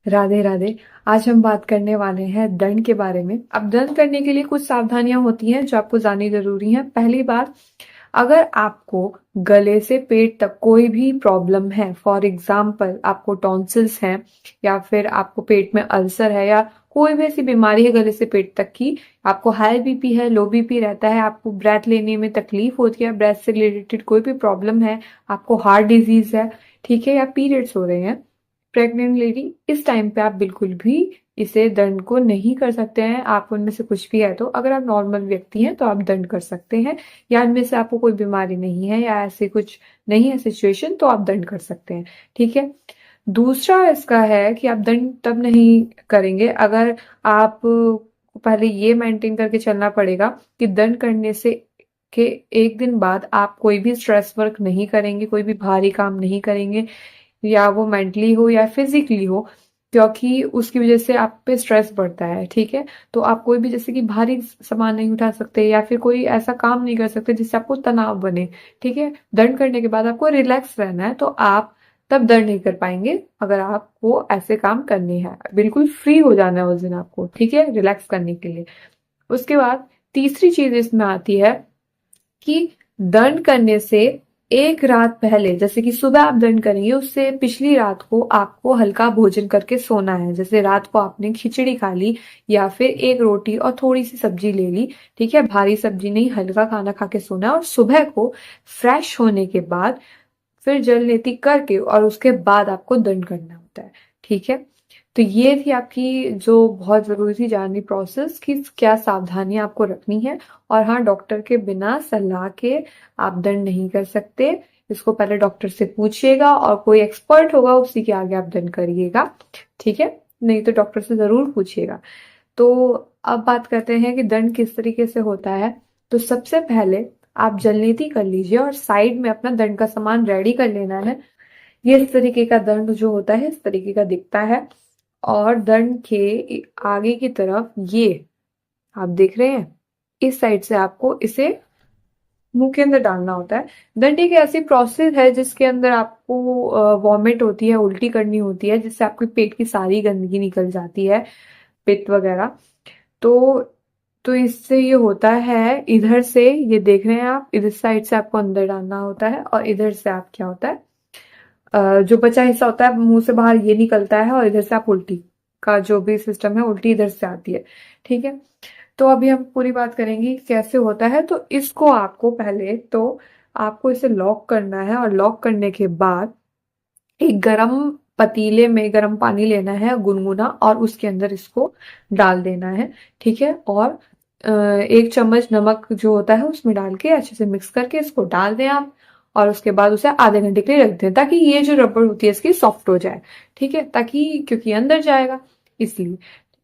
राधे राधे। आज हम बात करने वाले हैं दंड के बारे में। अब दंड करने के लिए कुछ सावधानियां होती हैं जो आपको जाननी जरूरी है। पहली बात, अगर आपको गले से पेट तक कोई भी प्रॉब्लम है, फॉर एग्जाम्पल आपको टॉन्सिल्स हैं या फिर आपको पेट में अल्सर है या कोई भी ऐसी बीमारी है गले से पेट तक की, आपको हाई बीपी है, लो बीपी रहता है, आपको ब्रेथ लेने में तकलीफ होती है, ब्रेथ से रिलेटेड कोई भी प्रॉब्लम है, आपको हार्ट डिजीज है, ठीक है, या पीरियड्स हो रहे हैं, प्रेग्नेंट लेडी, इस टाइम पे आप बिल्कुल भी इसे दंड को नहीं कर सकते हैं। आप उनमें से कुछ भी है तो अगर आप नॉर्मल व्यक्ति हैं तो आप दंड कर सकते हैं, या इनमें से आपको कोई बीमारी नहीं है या ऐसे कुछ नहीं है सिचुएशन तो आप दंड कर सकते हैं, ठीक है। दूसरा इसका है कि आप दंड तब नहीं करेंगे अगर आप पहले ये मेंटेन करके चलना पड़ेगा कि दंड करने से के एक दिन बाद आप कोई भी स्ट्रेस वर्क नहीं करेंगे, कोई भी भारी काम नहीं करेंगे, या वो मेंटली हो या फिजिकली हो, क्योंकि उसकी वजह से आप पे स्ट्रेस बढ़ता है, ठीक है। तो आप कोई भी जैसे कि भारी सामान नहीं उठा सकते या फिर कोई ऐसा काम नहीं कर सकते जिससे आपको तनाव बने, ठीक है। दंड करने के बाद आपको रिलैक्स रहना है, तो आप तब दंड नहीं कर पाएंगे अगर आपको ऐसे काम करने हैं। बिल्कुल फ्री हो जाना है उस दिन आपको, ठीक है, रिलैक्स करने के लिए। उसके बाद तीसरी चीज इसमें आती है कि दंड करने से एक रात पहले, जैसे कि सुबह आप दंड करेंगे उससे पिछली रात को आपको हल्का भोजन करके सोना है। जैसे रात को आपने खिचड़ी खा ली या फिर एक रोटी और थोड़ी सी सब्जी ले ली, ठीक है, भारी सब्जी नहीं, हल्का खाना खा के सोना है। और सुबह को फ्रेश होने के बाद फिर जल नीति करके और उसके बाद आपको दंड करना होता है, ठीक है। तो ये थी आपकी जो बहुत जरूरी थी जाननी प्रोसेस कि क्या सावधानियां आपको रखनी है। और हाँ, डॉक्टर के बिना सलाह के आप दंड नहीं कर सकते। इसको पहले डॉक्टर से पूछिएगा और कोई एक्सपर्ट होगा उसी के आगे आप दंड करिएगा, ठीक है। नहीं तो डॉक्टर से जरूर पूछिएगा। तो अब बात करते हैं कि दंड किस तरीके से होता है। तो सबसे पहले आप जलनीति कर लीजिए और साइड में अपना दंड का सामान रेडी कर लेना है। ये इस तरीके का दंड जो होता है इस तरीके का दिखता है, और दंड के आगे की तरफ ये आप देख रहे हैं, इस साइड से आपको इसे मुंह के अंदर डालना होता है। दंड एक ऐसी प्रोसेस है जिसके अंदर आपको वॉमिट होती है, उल्टी करनी होती है, जिससे आपके पेट की सारी गंदगी निकल जाती है, पित्त वगैरह। तो तो इससे ये होता है, इधर से ये देख रहे हैं आप, इधर साइड से आपको अंदर डालना होता है और इधर से आप क्या होता है, जो बचा हिस्सा होता है मुंह से बाहर ये निकलता है और इधर से आप उल्टी का जो भी सिस्टम है उल्टी इधर से आती है, ठीक है। तो अभी हम पूरी बात करेंगे कि कैसे होता है। तो इसको आपको पहले तो आपको इसे लॉक करना है और लॉक करने के बाद एक गरम पतीले में गरम पानी लेना है गुनगुना और उसके अंदर इसको डाल देना है, ठीक है। और एक चम्मच नमक जो होता है उसमें डाल के अच्छे से मिक्स करके इसको डाल दें आप, और उसके बाद उसे आधे घंटे के लिए रख दें ताकि ये जो रबड़ होती है इसकी सॉफ्ट हो जाए, ठीक है, ताकि क्योंकि अंदर जाएगा इसलिए।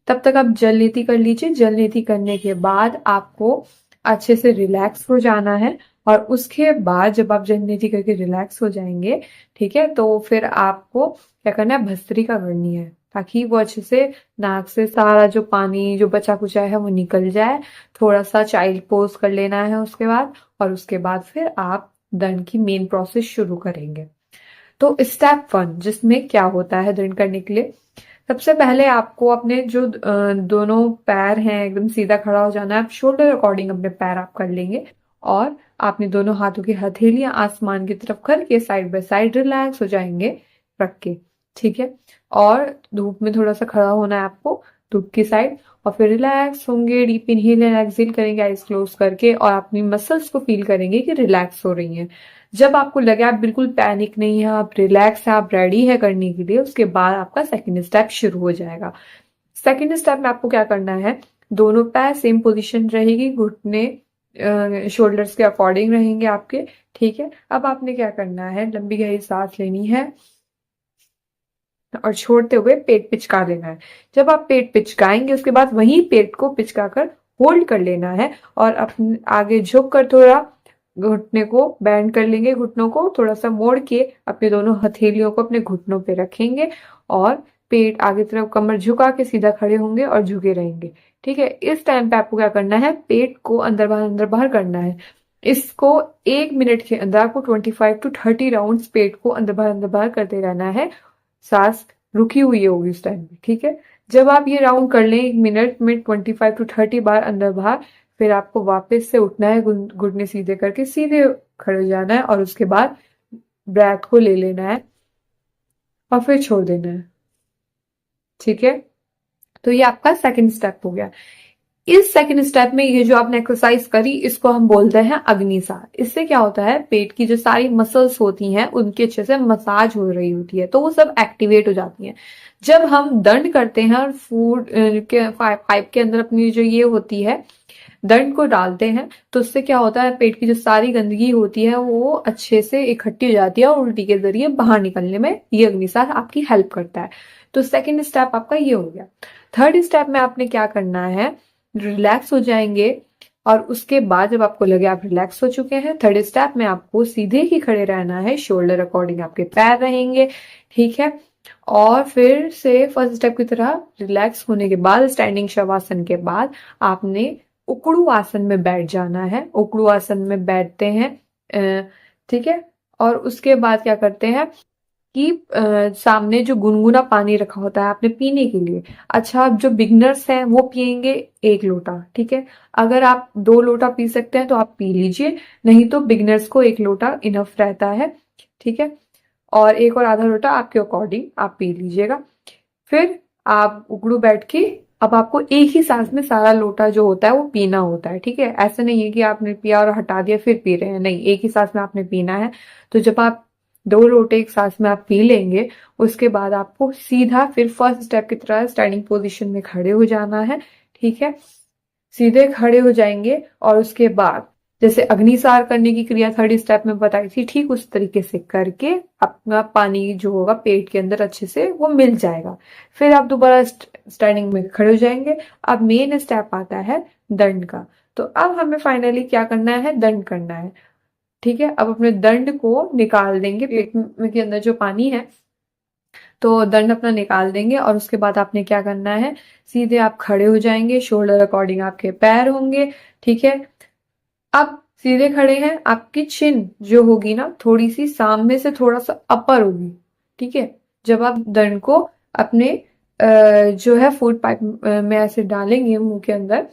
तब तक आप जल नीति कर लीजिए। जल नीति करने के बाद आपको अच्छे से रिलैक्स हो जाना है, और उसके बाद जब आप जल नीति करके रिलैक्स हो जाएंगे, ठीक है, तो फिर आपको क्या करना है, भस्त्रिका करनी है ताकि वो अच्छे से नाक से सारा जो पानी जो बचा कुचा है वो निकल जाए। थोड़ा सा चाइल्ड पोज कर लेना है उसके बाद, और उसके बाद फिर आप दंड की मेन प्रोसेस शुरू करेंगे। तो स्टेप 1 जिसमें क्या होता है दंड करने के लिए, सबसे पहले आपको अपने जो दोनों पैर हैं एकदम सीधा खड़ा हो जाना है। आप शोल्डर अकॉर्डिंग अपने पैर आप कर लेंगे और आपने दोनों हाथों की हथेलियां आसमान की तरफ करके साइड बाय साइड रिलैक्स हो जाएंगे रख के, ठीक है। और धूप में थोड़ा सा खड़ा होना है आपको, धूप की साइड, और फिर रिलैक्स होंगे, डीप इनहेल एंड एक्सहेल करेंगे आइज क्लोज करके, और अपनी मसल्स को फील करेंगे कि रिलैक्स हो रही हैं। जब आपको लगे आप बिल्कुल पैनिक नहीं है, आप रिलैक्स है, आप रेडी है करने के लिए, उसके बाद आपका सेकंड स्टेप शुरू हो जाएगा। सेकंड स्टेप में आपको क्या करना है, दोनों पैर सेम पोजीशन रहेगी, घुटने शोल्डर्स के अकॉर्डिंग रहेंगे आपके, ठीक है। अब आपने क्या करना है, लंबी गहरी सांस लेनी है और छोड़ते हुए पेट पिचका लेना है। जब आप पेट पिचकाएंगे उसके बाद वही पेट को पिचका कर होल्ड कर लेना है, और अपने आगे झुक कर थोड़ा घुटने को बैंड कर लेंगे, घुटनों को थोड़ा सा मोड़ के अपने दोनों हथेलियों को अपने घुटनों पे रखेंगे, और पेट आगे तरफ कमर झुका के सीधा खड़े होंगे और झुके रहेंगे, ठीक है। इस टाइम पे आपको क्या करना है, पेट को अंदर बाहर करना है। इसको 1 मिनट के अंदर आपको 25 to 30 राउंड पेट को अंदर बाहर करते रहना है, सांस रुकी हुई होगी उस टाइम पे, ठीक है। जब आप ये राउंड कर लें 1 मिनट में 25 to 30 बार अंदर बाहर, फिर आपको वापस से उठना है, घुटने सीधे करके सीधे खड़े हो जाना है, और उसके बाद ब्रेथ को ले लेना है और फिर छोड़ देना है, ठीक है। तो ये आपका सेकंड स्टेप हो गया। इस सेकंड स्टेप में ये जो आपने एक्सरसाइज करी, इसको हम बोलते हैं अग्निसार। इससे क्या होता है, पेट की जो सारी मसल्स होती हैं उनकी अच्छे से मसाज हो रही होती है, तो वो सब एक्टिवेट हो जाती हैं। जब हम दंड करते हैं और फूड के पाइप के अंदर अपनी जो ये होती है दंड को डालते हैं, तो उससे क्या होता है, पेट की जो सारी गंदगी होती है वो अच्छे से इकट्ठी हो जाती है और उल्टी के जरिए बाहर निकलने में ये अग्निसार आपकी हेल्प करता है। तो सेकेंड स्टेप आपका ये हो गया। थर्ड स्टेप में आपने क्या करना है, रिलैक्स हो जाएंगे, और उसके बाद जब आपको लगे आप रिलैक्स हो चुके हैं, थर्ड स्टेप में आपको सीधे ही खड़े रहना है, शोल्डर अकॉर्डिंग आपके पैर रहेंगे, ठीक है। और फिर से फर्स्ट स्टेप की तरह रिलैक्स होने के बाद, स्टैंडिंग शवासन के बाद, आपने उकड़ू आसन में बैठ जाना है। उकड़ू आसन में बैठते हैं, ठीक है। और उसके बाद क्या करते हैं कि सामने जो गुनगुना पानी रखा होता है आपने पीने के लिए, अच्छा जो बिगनर्स हैं वो पियेंगे 1 लोटा, ठीक है। अगर आप 2 लोटा पी सकते हैं तो आप पी लीजिए, नहीं तो बिगनर्स को 1 लोटा इनफ रहता है, ठीक है। और 1 और आधा लोटा आपके अकॉर्डिंग आप पी लीजिएगा। फिर आप उकड़ू बैठ के, अब आपको एक ही सांस में सारा लोटा जो होता है वो पीना होता है, ठीक है। ऐसा नहीं है कि आपने पिया और हटा दिया फिर पी रहे हैं, नहीं, एक ही सांस में आपने पीना है। तो जब आप 2 लोटे एक सांस में आप पी लेंगे, उसके बाद आपको सीधा फिर फर्स्ट स्टेप की तरह स्टैंडिंग पोजीशन में खड़े हो जाना है, ठीक है। सीधे खड़े हो जाएंगे और उसके बाद जैसे अग्निसार करने की क्रिया थर्ड स्टेप में बताई थी, ठीक उस तरीके से करके अपना पानी जो होगा पेट के अंदर अच्छे से वो मिल जाएगा। फिर आप दोबारा स्टैंडिंग में खड़े हो जाएंगे। अब मेन स्टेप आता है दंड का। तो अब हमें फाइनली क्या करना है, दंड करना है, ठीक है। अब अपने दंड को निकाल देंगे, पेट में के अंदर जो पानी है, तो दंड अपना निकाल देंगे। और उसके बाद आपने क्या करना है, सीधे आप खड़े हो जाएंगे, शोल्डर अकॉर्डिंग आपके पैर होंगे, ठीक है। अब सीधे खड़े हैं, आपकी चिन जो होगी ना थोड़ी सी सामने से थोड़ा सा अपर होगी, ठीक है। जब आप दंड को अपने जो है फूड पाइप में ऐसे डालेंगे मुंह के अंदर,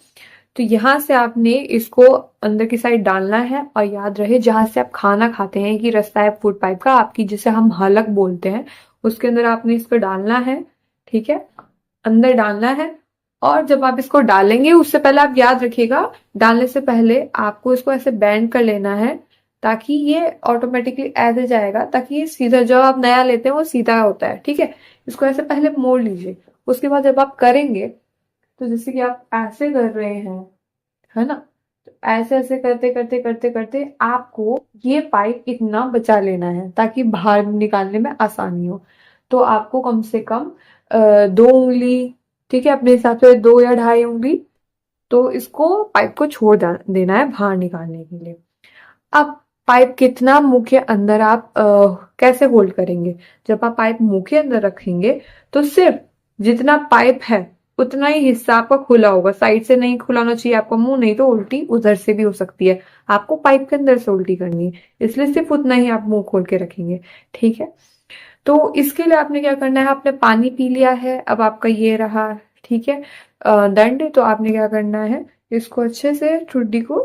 तो यहाँ से आपने इसको अंदर की साइड डालना है। और याद रहे जहां से आप खाना खाते हैं कि रास्ता है फूड पाइप का आपकी, जिसे हम हलक बोलते हैं, उसके अंदर आपने इसको डालना है, ठीक है, अंदर डालना है। और जब आप इसको डालेंगे उससे पहले आप याद रखिएगा, डालने से पहले आपको इसको ऐसे बैंड कर लेना है, ताकि ये ऑटोमेटिकली ऐसे जाएगा, ताकि ये सीधा, जब आप नया लेते हैं वो सीधा होता है, ठीक है। इसको ऐसे पहले मोड़ लीजिए। उसके बाद जब आप करेंगे, तो जैसे कि आप ऐसे कर रहे हैं, है ना, तो ऐसे ऐसे करते करते करते करते आपको ये पाइप इतना बचा लेना है ताकि बाहर निकालने में आसानी हो। तो आपको कम से कम 2 उंगली, ठीक है, अपने हिसाब से 2 या 2.5 उंगली, तो इसको पाइप को छोड़ देना है बाहर निकालने के लिए। अब पाइप कितना मुंह के अंदर आप कैसे होल्ड करेंगे, जब आप पाइप मुंह के अंदर रखेंगे तो सिर्फ जितना पाइप है उतना ही हिस्सा आपका खुला होगा, साइड से नहीं खुला होना चाहिए आपका मुंह, नहीं तो उल्टी उधर से भी हो सकती है। आपको पाइप के अंदर से उल्टी करनी है, इसलिए सिर्फ उतना ही आप मुंह खोल के रखेंगे, ठीक है। तो इसके लिए आपने क्या करना है, आपने पानी पी लिया है, अब आपका ये रहा, ठीक है, दंड। तो आपने क्या करना है, इसको अच्छे से ठुड्डी को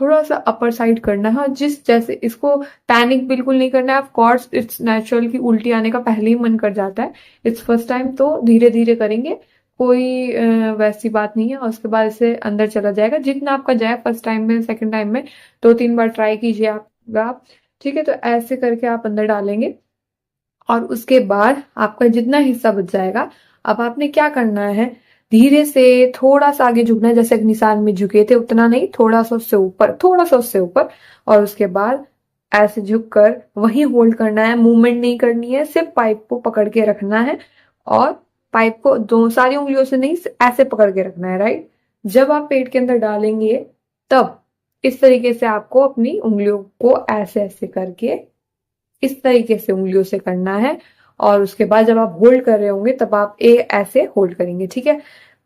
थोड़ा सा अपर साइड करना है। जिस जैसे इसको पैनिक बिल्कुल नहीं करना है, ऑफ कोर्स इट्स नेचुरल कि उल्टी आने का पहले ही मन कर जाता है, इट्स फर्स्ट टाइम, तो धीरे धीरे करेंगे, कोई वैसी बात नहीं है। और उसके बाद इसे अंदर चला जाएगा जितना आपका जाए, फर्स्ट टाइम में, सेकंड टाइम में 2-3 बार ट्राई कीजिए आप, ठीक है। तो ऐसे करके आप अंदर डालेंगे और उसके बाद आपका जितना हिस्सा बच जाएगा, अब आपने क्या करना है, धीरे से थोड़ा सा आगे झुकना है, जैसे निशान में झुके थे उतना नहीं, थोड़ा सा उससे ऊपर, थोड़ा सा उससे ऊपर। और उसके बाद ऐसे झुककर वहीं होल्ड करना है, मूवमेंट नहीं करनी है, सिर्फ पाइप को पकड़ के रखना है। और पाइप को दो सारी उंगलियों से नहीं, ऐसे पकड़ के रखना है, राइट। जब आप पेट के अंदर डालेंगे तब इस तरीके से आपको अपनी उंगलियों को ऐसे ऐसे करके इस तरीके से उंगलियों से करना है। और उसके बाद जब आप होल्ड कर रहे होंगे तब आप ऐसे होल्ड करेंगे, ठीक है।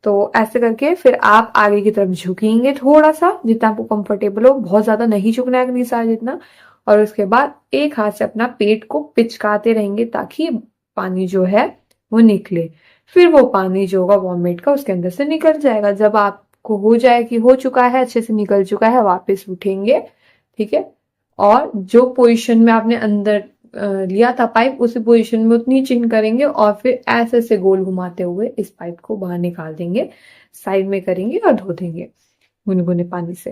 तो ऐसे करके फिर आप आगे की तरफ झुकेंगे थोड़ा सा, जितना आपको कंफर्टेबल हो, बहुत ज्यादा नहीं झुकना है निशान जितना। और उसके बाद एक हाथ से अपना पेट को पिचकाते रहेंगे ताकि पानी जो है वो निकले। फिर वो पानी जो होगा वॉमिट का उसके अंदर से निकल जाएगा। जब आपको हो जाए कि हो चुका है, अच्छे से निकल चुका है, वापस उठेंगे, ठीक है, और जो पोजीशन में आपने अंदर लिया था पाइप, उसी पोजीशन में उतनी चिन करेंगे और फिर ऐसे ऐसे गोल घुमाते हुए इस पाइप को बाहर निकाल देंगे, साइड में करेंगे और धो देंगे गुनगुने पानी से।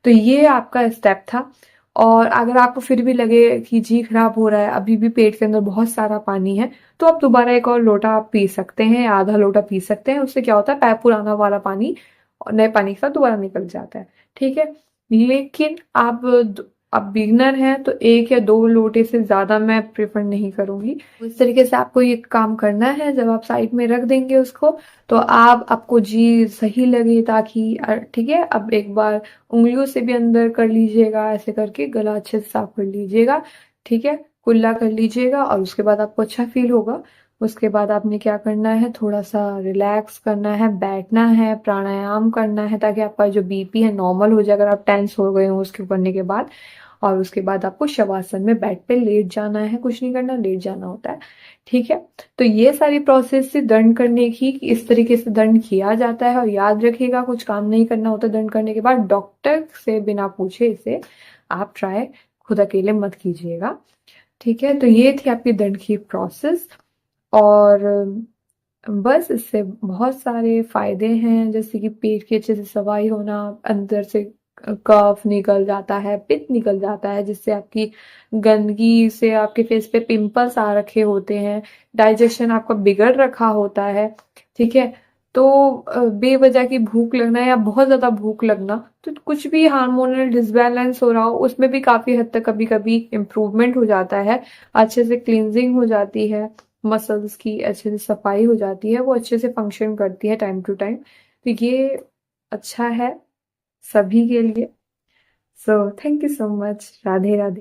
तो ये आपका स्टेप था। और अगर आपको फिर भी लगे कि जी खराब हो रहा है, अभी भी पेट के अंदर बहुत सारा पानी है, तो आप दोबारा एक और लोटा आप पी सकते हैं, आधा लोटा पी सकते हैं। उससे क्या होता है, पुराना वाला पानी और नए पानी के साथ दोबारा निकल जाता है, ठीक है। लेकिन आप बिगनर हैं तो 1 या 2 लोटे से ज्यादा मैं प्रेफर नहीं करूंगी। इस तरीके से आपको ये काम करना है। जब आप साइड में रख देंगे उसको, तो आपको जी सही लगे, ताकि ठीक है, अब एक बार उंगलियों से भी अंदर कर लीजिएगा, ऐसे करके गला अच्छे से साफ कर लीजिएगा, ठीक है, कुल्ला कर लीजिएगा, और उसके बाद आपको अच्छा फील होगा। उसके बाद आपने क्या करना है, थोड़ा सा रिलैक्स करना है, बैठना है, प्राणायाम करना है, ताकि आपका जो बीपी है नॉर्मल हो जाए अगर आप टेंस हो गए हो उसके करने के बाद। और उसके बाद आपको शवासन में बेड पे लेट जाना है, कुछ नहीं करना, लेट जाना होता है, ठीक है। तो ये सारी प्रोसेस से दंड करने की, इस तरीके से दंड किया जाता है। और याद रखिएगा, कुछ काम नहीं करना होता दंड करने के बाद, डॉक्टर से बिना पूछे इसे आप ट्राई खुद अकेले मत कीजिएगा, ठीक है। तो ये थी आपकी दंड की प्रोसेस। और बस इससे बहुत सारे फायदे हैं, जैसे कि पेट की अच्छे से सफाई होना, अंदर से कफ निकल जाता है, पित्त निकल जाता है, जिससे आपकी गंदगी से आपके फेस पे पिंपल्स आ रखे होते हैं, डाइजेशन आपका बिगड़ रखा होता है, ठीक है। तो बेवजह की भूख लगना या बहुत ज्यादा भूख लगना, तो कुछ भी हार्मोनल डिसबैलेंस हो रहा हो, उसमें भी काफी हद तक कभी कभी इम्प्रूवमेंट हो जाता है, अच्छे से क्लींजिंग हो जाती है, मसल्स की अच्छे से सफाई हो जाती है, वो अच्छे से फंक्शन करती है टाइम टू टाइम। तो ये अच्छा है सभी के लिए। So thank you so much. Radhe Radhe.